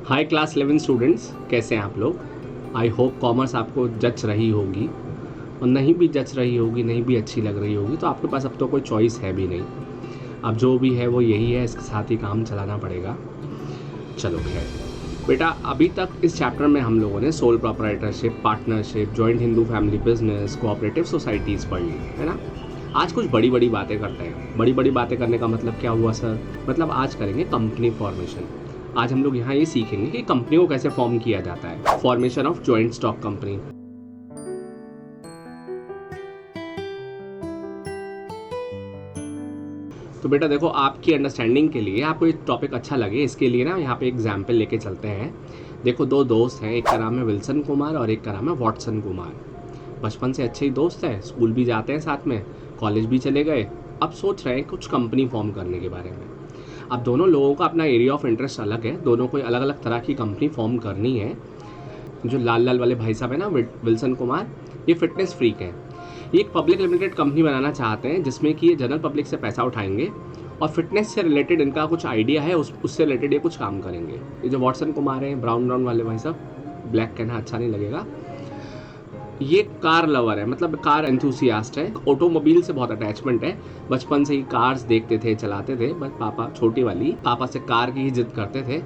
High class 11 students, कैसे हैं आप लोग। आई होप कॉमर्स आपको जच रही होगी, और नहीं भी जच रही होगी, नहीं भी अच्छी लग रही होगी तो आपके पास अब तो कोई चॉइस है भी नहीं। अब जो भी है वो यही है, इसके साथ ही काम चलाना पड़ेगा। चलो खैर बेटा, अभी तक इस चैप्टर में हम लोगों ने sole proprietorship, partnership, joint Hindu family business, cooperative societies पढ़ ली है ना। आज कुछ बड़ी बड़ी बातें करते हैं। बड़ी बड़ी बातें करने का मतलब क्या हुआ सर? मतलब आज करेंगे कंपनी फॉर्मेशन। आज हम लोग यहाँ ये सीखेंगे कि कंपनी को कैसे फॉर्म किया जाता है। Formation of joint stock company. तो बेटा देखो, आपकी अंडरस्टैंडिंग के लिए, आपको ये टॉपिक अच्छा लगे इसके लिए ना यहाँ पे एग्जाम्पल लेके चलते हैं। देखो, दो दोस्त हैं, एक का नाम है विल्सन कुमार और एक का नाम है वॉटसन कुमार। बचपन से अच्छे ही दोस्त हैं, स्कूल भी जाते हैं साथ में, कॉलेज भी चले गए। अब सोच रहे हैं कुछ कंपनी फॉर्म करने के बारे में। अब दोनों लोगों का अपना एरिया ऑफ इंटरेस्ट अलग है, दोनों को अलग अलग तरह की कंपनी फॉर्म करनी है। जो लाल लाल वाले भाई साहब है ना, विल्सन कुमार, ये फिटनेस फ्रीक है। ये एक पब्लिक लिमिटेड कंपनी बनाना चाहते हैं जिसमें कि ये जनरल पब्लिक से पैसा उठाएंगे और फिटनेस से रिलेटेड इनका कुछ आइडिया है, उससे रिलेटेड ये कुछ काम करेंगे। ये जो वॉटसन कुमार हैं, ब्राउन ब्राउन वाले भाई साहब, ब्लैक कहना अच्छा नहीं लगेगा, ये कार लवर है, मतलब कार एंथुसियास्ट है। ऑटोमोबाइल से बहुत अटैचमेंट है, बचपन से ही कार्स देखते थे, चलाते थे। बस पापा, छोटी वाली पापा से कार की ही जिद करते थे।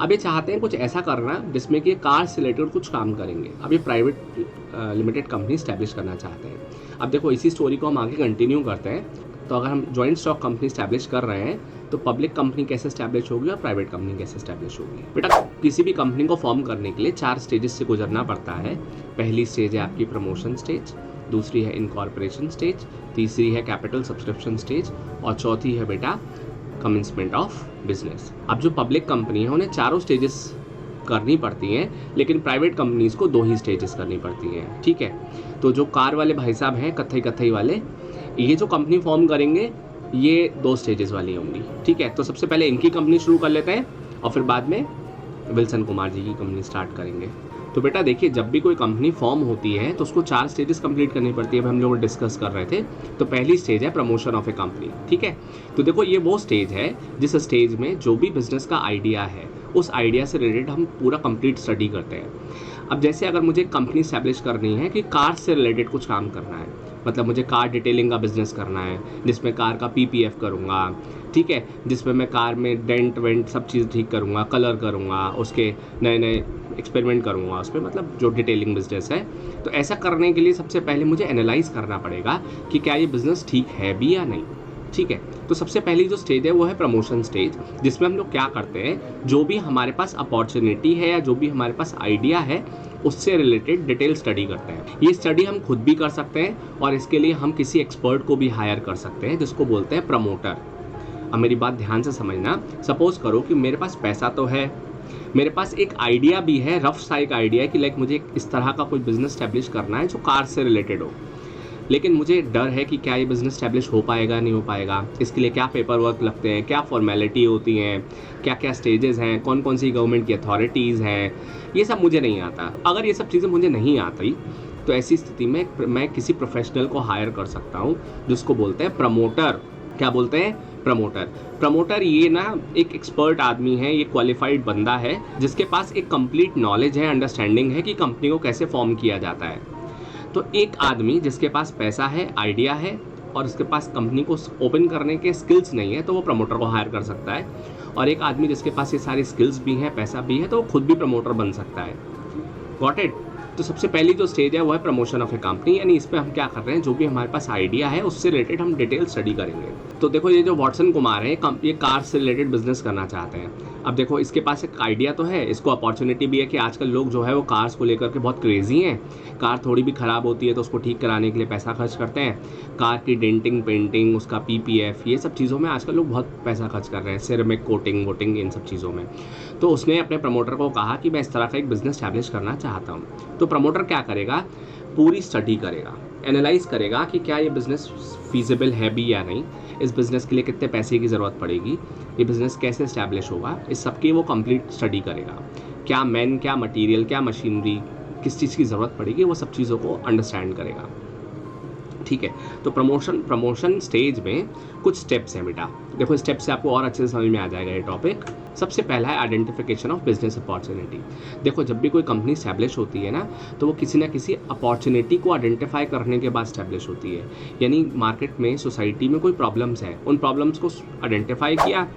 अब ये चाहते हैं कुछ ऐसा करना जिसमें कि कार से रिलेटेड कुछ काम करेंगे। अब ये प्राइवेट लिमिटेड कंपनी स्टैब्लिश करना चाहते हैं। अब देखो, इसी स्टोरी को हम आगे कंटिन्यू करते हैं। तो अगर हम जॉइंट स्टॉक कंपनी स्टैब्लिश कर रहे हैं तो पब्लिक कंपनी कैसे स्टैब्लिश होगी और प्राइवेट कंपनी कैसे स्टैब्लिश होगी। बेटा, किसी भी कंपनी को फॉर्म करने के लिए 4 स्टेजेस से गुजरना पड़ता है। पहली स्टेज है आपकी प्रमोशन स्टेज, दूसरी है इनकॉर्पोरेशन स्टेज, तीसरी है कैपिटल सब्सक्रिप्शन स्टेज और चौथी है बेटा कमेंसमेंट ऑफ बिजनेस। अब जो पब्लिक कंपनी है उन्हें चारों स्टेजेस करनी पड़ती हैं, लेकिन प्राइवेट कंपनीज को 2 ही स्टेजेस करनी पड़ती हैं। ठीक है, तो जो कार वाले भाई साहब हैं, कत्थई कत्थई वाले, ये जो कंपनी फॉर्म करेंगे ये 2 स्टेजेस वाली होंगी। ठीक है, तो सबसे पहले इनकी कंपनी शुरू कर लेते हैं और फिर बाद में विल्सन कुमार जी की कंपनी स्टार्ट करेंगे। तो बेटा देखिए, जब भी कोई कंपनी फॉर्म होती है तो उसको 4 स्टेजेस कंप्लीट करनी पड़ती है। हम लोग डिस्कस कर रहे थे। तो पहली स्टेज है प्रमोशन ऑफ ए कंपनी। ठीक है, तो देखो ये वो स्टेज है जिस स्टेज में जो भी बिजनेस का आइडिया है उस आइडिया से रिलेटेड हम पूरा कंप्लीट स्टडी करते हैं। अब जैसे अगर मुझे कंपनी स्टैब्लिश करनी है कि कार से रिलेटेड कुछ काम करना है, मतलब मुझे कार डिटेलिंग का बिजनेस करना है जिसमें कार का पीपीएफ करूँगा। ठीक है, जिसमें मैं कार में डेंट वेंट सब चीज़ ठीक करूँगा, कलर करूँगा, उसके नए नए एक्सपेरिमेंट करूँगा उसमें, मतलब जो डिटेलिंग बिजनेस है। तो ऐसा करने के लिए सबसे पहले मुझे एनालाइज करना पड़ेगा कि क्या ये बिज़नेस ठीक है भी या नहीं। ठीक है, तो सबसे पहली जो स्टेज है वो है प्रमोशन स्टेज, जिसमें हम लोग क्या करते हैं, जो भी हमारे पास अपॉर्चुनिटी है या जो भी हमारे पास आइडिया है उससे रिलेटेड डिटेल स्टडी करते हैं। ये स्टडी हम खुद भी कर सकते हैं और इसके लिए हम किसी एक्सपर्ट को भी हायर कर सकते हैं जिसको बोलते हैं प्रमोटर। अब मेरी बात ध्यान से समझना। सपोज करो कि मेरे पास पैसा तो है, मेरे पास एक आइडिया भी है, रफ सा एक आइडिया है कि लाइक मुझे इस तरह का कोई बिजनेस स्टैब्लिश करना है जो कार से रिलेटेड हो, लेकिन मुझे डर है कि क्या ये बिज़नेस स्टैब्लिश हो पाएगा नहीं हो पाएगा, इसके लिए क्या पेपर वर्क लगते हैं, क्या फॉर्मेलिटी होती हैं, क्या क्या स्टेजेस हैं, कौन कौन सी गवर्नमेंट की अथॉरिटीज़ हैं, ये सब मुझे नहीं आता। अगर ये सब चीज़ें मुझे नहीं आती तो ऐसी स्थिति में मैं किसी प्रोफेशनल को हायर कर सकता हूँ जिसको बोलते हैं प्रमोटर। क्या बोलते हैं? प्रमोटर। प्रमोटर ये ना एक एक्सपर्ट आदमी है, ये क्वालिफाइड बंदा है जिसके पास एक कंप्लीट नॉलेज है, अंडरस्टैंडिंग है कि कंपनी को कैसे फॉर्म किया जाता है। तो एक आदमी जिसके पास पैसा है, आइडिया है और उसके पास कंपनी को ओपन करने के स्किल्स नहीं है तो वो प्रमोटर को हायर कर सकता है। और एक आदमी जिसके पास ये सारी स्किल्स भी हैं, पैसा भी है, तो वो खुद भी प्रमोटर बन सकता है। Got it? तो सबसे पहली जो स्टेज है वो है प्रमोशन ऑफ ए कंपनी, यानी इस पर हम क्या कर रहे हैं, जो भी हमारे पास आइडिया है उससे रिलेटेड हम डिटेल स्टडी करेंगे। तो देखो, ये जो वॉटसन कुमार है ये कार से रिलेटेड बिजनेस करना चाहते हैं। अब देखो, इसके पास एक आइडिया तो है, इसको अपॉर्चुनिटी भी है कि आजकल लोग जो है वो कार्स को लेकर के बहुत क्रेजी हैं। कार थोड़ी भी ख़राब होती है तो उसको ठीक कराने के लिए पैसा खर्च करते हैं। कार की डेंटिंग, पेंटिंग, उसका पीपीएफ, ये सब चीज़ों में आजकल लोग बहुत पैसा खर्च कर रहे हैं, सिरेमिक कोटिंग वोटिंग, इन सब चीज़ों में। तो उसने अपने प्रमोटर को कहा कि मैं इस तरह का एक बिज़नेस स्टैब्लिश करना चाहता हूँ। तो प्रमोटर क्या करेगा, पूरी स्टडी करेगा, एनालाइज करेगा कि क्या ये बिज़नेस फीजिबल है भी या नहीं, इस बिज़नेस के लिए कितने पैसे की ज़रूरत पड़ेगी, ये बिज़नेस कैसे इस्टेब्लिश होगा, इस सब की वो कंप्लीट स्टडी करेगा। क्या मैन, क्या मटेरियल, क्या मशीनरी, किस चीज़ की ज़रूरत पड़ेगी, वो सब चीज़ों को अंडरस्टैंड करेगा। ठीक है। तो प्रमोशन स्टेज में कुछ स्टेप्स हैं बेटा। देखो स्टेप से आपको और अच्छे से समझ में आ जाएगा ये टॉपिक। सबसे पहला है आइडेंटिफिकेशन ऑफ बिजनेस अपॉर्चुनिटी। देखो जब भी कोई कंपनी स्टैब्लिश होती है ना, तो वो किसी ना किसी अपॉर्चुनिटी को आइडेंटिफाई करने के बाद स्टैब्लिश होती है। यानी मार्केट में, सोसाइटी में कोई प्रॉब्लम्स है, उन प्रॉब्लम्स को आइडेंटिफाई किया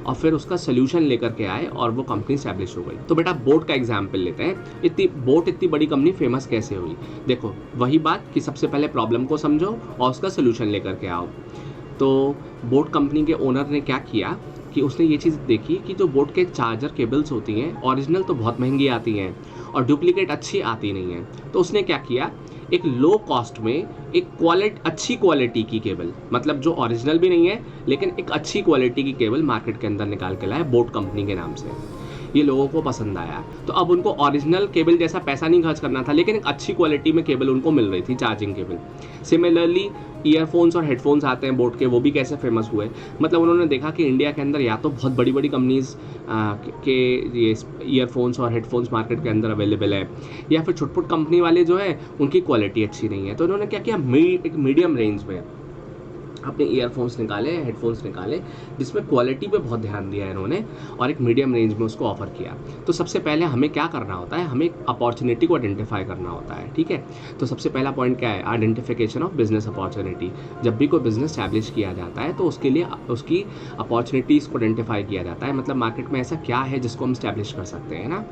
और फिर उसका सोल्यूशन लेकर के आए और वो कंपनी स्टैब्लिश हो गई। तो बेटा बोट का एग्जाम्पल लेते हैं। इतनी बड़ी कंपनी फेमस कैसे हुई? देखो वही बात कि सबसे पहले प्रॉब्लम को समझो और उसका सोल्यूशन लेकर के आओ। तो बोट कंपनी के ओनर ने क्या किया कि उसने ये चीज़ देखी कि जो बोट के चार्जर केबल्स होती हैं, ओरिजिनल तो बहुत महंगी आती हैं और डुप्लीकेट अच्छी आती नहीं है। तो उसने क्या किया, एक लो कॉस्ट में एक अच्छी क्वालिटी की केबल, मतलब जो ओरिजिनल भी नहीं है लेकिन एक अच्छी क्वालिटी की केबल मार्केट के अंदर निकाल के लाया बोट कंपनी के नाम से। ये लोगों को पसंद आया, तो अब उनको ओरिजिनल केबल जैसा पैसा नहीं खर्च करना था, लेकिन एक अच्छी क्वालिटी में केबल उनको मिल रही थी, चार्जिंग केबल। सिमिलरली ईयरफोन्स और हेडफोन्स आते हैं बोट के, वो भी कैसे फेमस हुए? मतलब उन्होंने देखा कि इंडिया के अंदर या तो बहुत बड़ी बड़ी कंपनीज के ये ईयरफोन्स और हेडफोन्स मार्केट के अंदर अवेलेबल है, या फिर छुटपुट कंपनी वाले जो है उनकी क्वालिटी अच्छी नहीं है। तो उन्होंने क्या किया, एक मीडियम रेंज में अपने ईयरफोन्स निकाले, हेडफोन्स निकाले, जिसमें क्वालिटी पे बहुत ध्यान दिया इन्होंने और एक मीडियम रेंज में उसको ऑफर किया। तो सबसे पहले हमें क्या करना होता है, हमें एक अपॉर्चुनिटी को आइडेंटिफाई करना होता है, ठीक है। तो सबसे पहला पॉइंट क्या है, आइडेंटिफिकेशन ऑफ बिजनेस अपॉर्चुनिटी। जब भी कोई बिजनेस स्टैब्लिश किया जाता है तो उसके लिए उसकी अपॉर्चुनिटीज़ को आइडेंटिफाई किया जाता है, मतलब मार्केट में ऐसा क्या है जिसको हम स्टैब्लिश कर सकते हैं ना।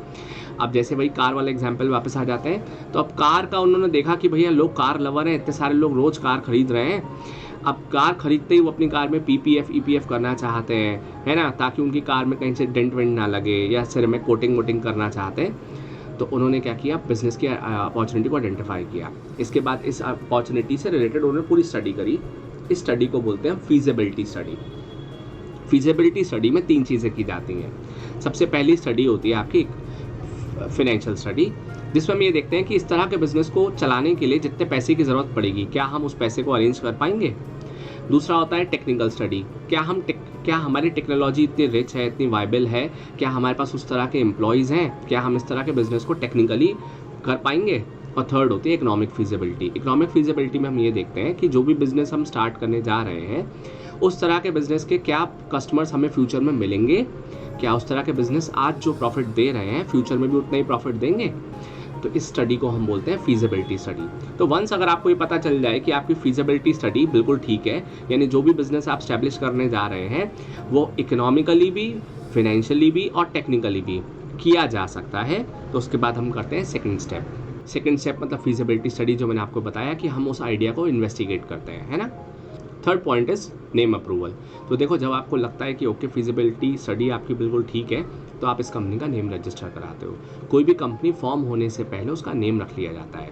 अब जैसे वही कार वाला एग्जाम्पल वापस आ जाते हैं, तो अब कार का उन्होंने देखा कि भैया लोग कार लवर हैं, इतने सारे लोग रोज़ कार खरीद रहे हैं। अब कार खरीदते ही वो अपनी कार में PPF EPF करना चाहते हैं, है ना, ताकि उनकी कार में कहीं से डेंट वेंट ना लगे, या सिर में कोटिंग वोटिंग करना चाहते हैं। तो उन्होंने क्या किया, बिजनेस की अपॉर्चुनिटी को आइडेंटिफाई किया। इसके बाद इस अपॉर्चुनिटी से रिलेटेड उन्होंने पूरी स्टडी करी। इस स्टडी को बोलते हैं फीजिबिलिटी स्टडी। फीजिबिलिटी स्टडी में 3 चीज़ें की जाती हैं। सबसे पहली स्टडी होती है आपकी फाइनेंशियल स्टडी, जिसमें हम ये देखते हैं कि इस तरह के बिजनेस को चलाने के लिए जितने पैसे की ज़रूरत पड़ेगी, क्या हम उस पैसे को अरेंज कर पाएंगे। दूसरा होता है टेक्निकल स्टडी, क्या हमारी टेक्नोलॉजी इतनी रिच है, इतनी वायबल है, क्या हमारे पास उस तरह के एम्प्लॉयज़ हैं, क्या हम इस तरह के बिजनेस को टेक्निकली कर पाएंगे। और थर्ड होती है इकोनॉमिक फीजिबिलिटी। इकोनॉमिक फीजिबिलिटी में हम ये देखते हैं कि जो भी बिजनेस हम स्टार्ट करने जा रहे हैं, उस तरह के बिजनेस के क्या कस्टमर्स हमें फ्यूचर में मिलेंगे, क्या उस तरह के बिजनेस आज जो प्रॉफिट दे रहे हैं फ्यूचर में भी उतना ही प्रॉफिट देंगे। तो इस स्टडी को हम बोलते हैं फीजिबिलिटी स्टडी। तो वंस अगर आपको ये पता चल जाए कि आपकी फीजिबिलिटी स्टडी बिल्कुल ठीक है, यानी जो भी बिजनेस आप स्टैब्लिश करने जा रहे हैं वो इकोनॉमिकली भी, फाइनेंशियली भी और टेक्निकली भी किया जा सकता है, तो उसके बाद हम करते हैं सेकंड स्टेप मतलब फीजिबिलिटी स्टडी, जो मैंने आपको बताया कि हम उस आइडिया को इन्वेस्टिगेट करते हैं, है ना। Third point is name approval. तो देखो जब आपको लगता है कि ओके फीजिबिलिटी स्टडी आपकी बिल्कुल ठीक है, तो आप इस कंपनी का नेम रजिस्टर कराते हो। कोई भी कंपनी फॉर्म होने से पहले उसका नेम रख लिया जाता है।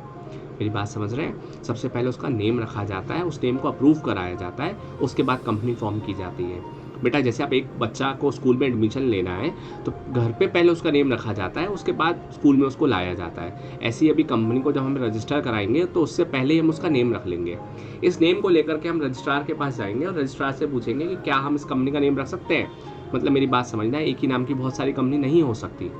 मेरी बात समझ रहे हैं? सबसे पहले उसका नेम रखा जाता है, उस नेम को अप्रूव कराया जाता है, उसके बाद कंपनी फॉर्म की जाती है। बेटा जैसे आप एक बच्चा को स्कूल में एडमिशन लेना है तो घर पे पहले उसका नेम रखा जाता है, उसके बाद स्कूल में उसको लाया जाता है। ऐसे ही अभी कंपनी को जब हम रजिस्टर कराएंगे तो उससे पहले ही हम उसका नेम रख लेंगे। इस नेम को लेकर के हम रजिस्ट्रार के पास जाएंगे और रजिस्ट्रार से पूछेंगे कि क्या हम इस कंपनी का नेम रख सकते हैं। मतलब मेरी बात समझना है, एक ही नाम की बहुत सारी कंपनी नहीं हो सकती।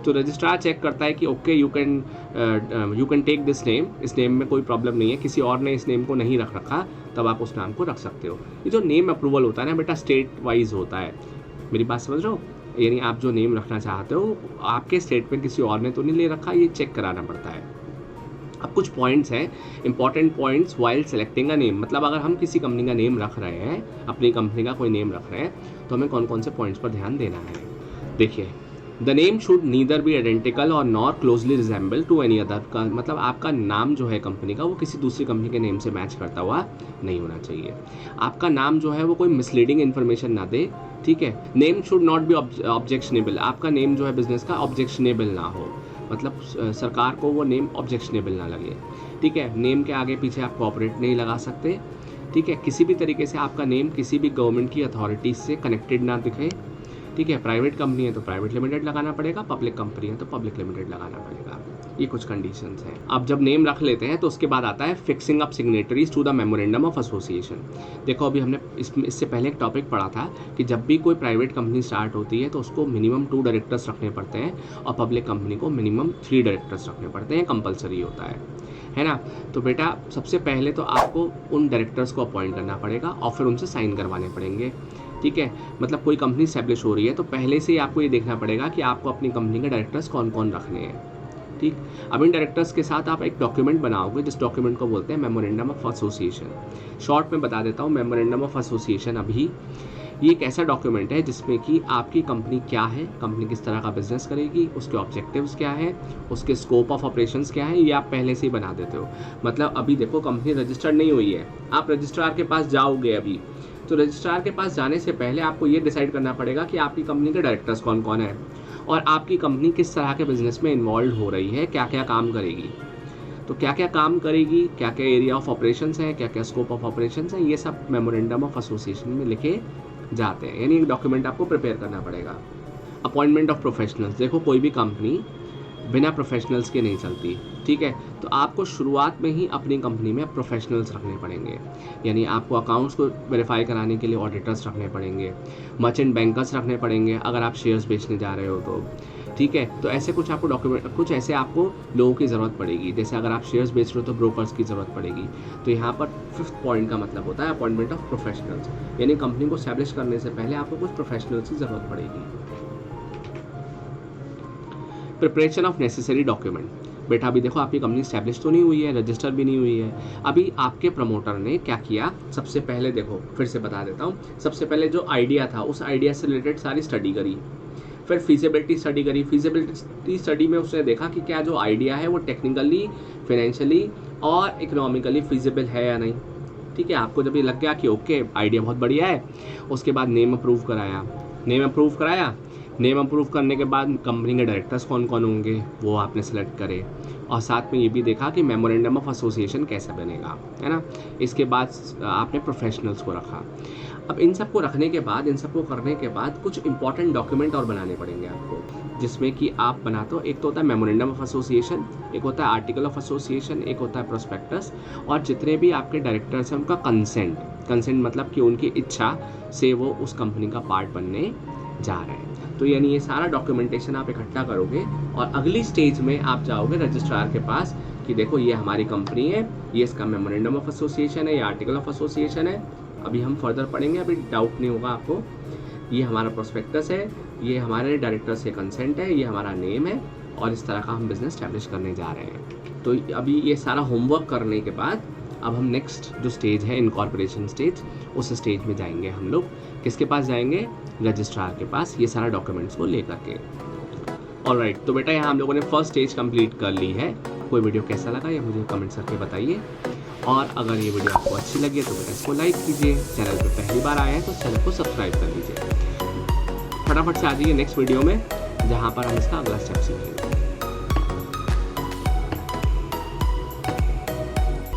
तो रजिस्ट्रार चेक करता है कि okay you can take this name, इस नेम में कोई प्रॉब्लम नहीं है, किसी और ने इस नेम को नहीं रख रखा, तब आप उस नाम को रख सकते हो। ये जो नेम अप्रूवल होता है ना बेटा, स्टेट वाइज होता है। मेरी बात समझ रहे हो? यानी आप जो नेम रखना चाहते हो आपके स्टेट में किसी और ने तो नहीं ले रखा, ये चेक कराना पड़ता है। अब कुछ पॉइंट्स हैं, important points while selecting a name. मतलब अगर हम किसी कंपनी का नेम रख रहे हैं, अपनी कंपनी का कोई नेम रख रहे हैं, तो हमें कौन कौन से पॉइंट्स पर ध्यान देना है। देखिए, the name should neither be identical और nor closely resemble to any other. का मतलब आपका नाम जो है कंपनी का, वो किसी दूसरी कंपनी के नेम से मैच करता हुआ नहीं होना चाहिए। आपका नाम जो है वो कोई मिसलीडिंग इन्फॉर्मेशन ना दे, ठीक है। Name should not be objectionable. आपका नेम जो है बिजनेस का ऑब्जेक्शनेबल ना हो, मतलब सरकार को वो नेम ऑब्जेक्शनेबल ना लगे, ठीक है। नेम के आगे पीछे आप कॉर्पोरेट नहीं लगा सकते, ठीक है। किसी भी तरीके से आपका नेम किसी भी गवर्नमेंट की अथॉरिटी से कनेक्टेड ना दिखे, ठीक है, प्राइवेट कंपनी है तो प्राइवेट लिमिटेड लगाना पड़ेगा, पब्लिक कंपनी है तो पब्लिक लिमिटेड लगाना पड़ेगा। ये कुछ कंडीशंस हैं। अब जब नेम रख लेते हैं तो उसके बाद आता है fixing up signatories to the memorandum of association. देखो अभी हमने इससे पहले एक टॉपिक पढ़ा था कि जब भी कोई प्राइवेट कंपनी स्टार्ट होती है तो उसको मिनिमम 2 डायरेक्टर्स रखने पड़ते हैं और पब्लिक कंपनी को मिनिमम 3 डायरेक्टर्स रखने पड़ते हैं, कंपलसरी होता है ना। तो बेटा सबसे पहले तो आपको उन डायरेक्टर्स को अपॉइंट करना पड़ेगा और फिर उनसे साइन करवाने पड़ेंगे, ठीक है। मतलब कोई कंपनी स्टैब्लिश हो रही है तो पहले से ही आपको ये देखना पड़ेगा कि आपको अपनी कंपनी के डायरेक्टर्स कौन कौन रखने हैं, ठीक। अब इन डायरेक्टर्स के साथ आप एक डॉक्यूमेंट बनाओगे, जिस डॉक्यूमेंट को बोलते हैं मेमोरेंडम ऑफ एसोसिएशन। शॉर्ट में बता देता हूँ, मेमोरेंडम ऑफ एसोसिएशन अभी ये एक ऐसा डॉक्यूमेंट है जिसमें कि आपकी कंपनी क्या है, कंपनी किस तरह का बिजनेस करेगी, उसके ऑब्जेक्टिव्स क्या है, उसके स्कोप ऑफ ऑपरेशंस क्या है, ये आप पहले से ही बना देते हो। मतलब अभी देखो कंपनी रजिस्टर्ड नहीं हुई है, आप रजिस्ट्रार के पास जाओगे अभी, तो रजिस्ट्रार के पास जाने से पहले आपको ये डिसाइड करना पड़ेगा कि आपकी कंपनी के डायरेक्टर्स कौन कौन है और आपकी कंपनी किस तरह के बिजनेस में इन्वॉल्व हो रही है, क्या क्या काम करेगी। तो क्या क्या काम करेगी, क्या क्या एरिया ऑफ ऑपरेशंस है, क्या क्या स्कोप ऑफ ऑपरेशंस है, ये सब मेमोरेंडम ऑफ एसोसिएशन में लिखे जाते हैं, यानी एक डॉक्यूमेंट आपको प्रिपेयर करना पड़ेगा। अपॉइंटमेंट ऑफ प्रोफेशनल्स, देखो कोई भी कंपनी बिना प्रोफेशनल्स के नहीं चलती, ठीक है। तो आपको शुरुआत में ही अपनी कंपनी में प्रोफेशनल्स रखने पड़ेंगे, यानी आपको अकाउंट्स को वेरीफाई कराने के लिए ऑडिटर्स रखने पड़ेंगे, मर्चेंट बैंकर्स रखने पड़ेंगे अगर आप शेयर्स बेचने जा रहे हो तो, ठीक है। तो ऐसे कुछ आपको डॉक्यूमेंट, कुछ ऐसे आपको लोगों की ज़रूरत पड़ेगी, जैसे अगर आप शेयर्स बेच रहे हो तो ब्रोकर्स की ज़रूरत पड़ेगी। तो यहाँ पर 5th पॉइंट का मतलब होता है अपॉइंटमेंट ऑफ प्रोफेशनल्स, यानी कंपनी को स्टैब्लिश करने से पहले आपको कुछ प्रोफेशनल्स की ज़रूरत पड़ेगी। प्रिपरेशन ऑफ नेसेसरी डॉक्यूमेंट, बेटा अभी देखो आपकी कंपनी स्टैब्लिश तो नहीं हुई है, रजिस्टर भी नहीं हुई है। अभी आपके प्रमोटर ने क्या किया, सबसे पहले देखो फिर से बता देता हूँ, सबसे पहले जो आइडिया था उस आइडिया से रिलेटेड सारी स्टडी करी, फिर फिजिबिलिटी स्टडी करी। फिजिबिलिटी स्टडी में उसने देखा कि क्या जो आइडिया है वो टेक्निकली, फाइनेंशियली और इकोनॉमिकली फिजिबल है या नहीं, ठीक है। आपको जब ये लग गया कि ओके आइडिया बहुत बढ़िया है, उसके बाद नेम अप्रूव कराया। नेम अप्रूव करने के बाद कंपनी के डायरेक्टर्स कौन कौन होंगे वो आपने सेलेक्ट करे, और साथ में ये भी देखा कि मेमोरेंडम ऑफ एसोसिएशन कैसे बनेगा, है ना। इसके बाद आपने प्रोफेशनल्स को रखा। अब इन सब को रखने के बाद, इन सब को करने के बाद कुछ इंपॉर्टेंट डॉक्यूमेंट और बनाने पड़ेंगे आपको, जिसमें कि आप बनाते हो, एक तो होता है मेमोरेंडम ऑफ एसोसिएशन, एक होता है आर्टिकल ऑफ एसोसिएशन, एक होता है प्रोस्पेक्टस, और जितने भी आपके डायरेक्टर्स हैं उनका कंसेंट मतलब कि उनकी इच्छा से वो उस कंपनी का पार्ट बनने जा रहे हैं। तो यानी ये सारा डॉक्यूमेंटेशन आप इकट्ठा करोगे और अगली स्टेज में आप जाओगे रजिस्ट्रार के पास कि देखो ये हमारी कंपनी है, ये इसका मेमोरेंडम ऑफ एसोसिएशन है, ये आर्टिकल ऑफ एसोसिएशन है, अभी हम फर्दर पढ़ेंगे, अभी डाउट नहीं होगा आपको। ये हमारा प्रोस्पेक्टस है, ये हमारे डायरेक्टर से कंसेंट है, ये हमारा नेम है, और इस तरह का हम बिजनेस स्टैब्लिश करने जा रहे हैं। तो अभी ये सारा होमवर्क करने के बाद अब हम नेक्स्ट जो स्टेज है इनकॉर्पोरेशन स्टेज, उस स्टेज में जाएंगे हम लोग। किसके पास जाएंगे, रजिस्ट्रार के पास, ये सारा डॉक्यूमेंट्स को लेकर के। ऑलराइट, तो बेटा यहाँ हम लोगों ने फर्स्ट स्टेज कंप्लीट कर ली है। कोई वीडियो कैसा लगा ये मुझे कमेंट्स करके बताइए, और अगर ये वीडियो आपको अच्छी लगी है तो बेटा इसको लाइक कीजिए, चैनल पर पहली बार आए हैं तो चैनल को सब्सक्राइब कर लीजिए। फटाफट से आ जाइए नेक्स्ट वीडियो में, जहाँ पर हम इसका अगला स्टेप सीखेंगे।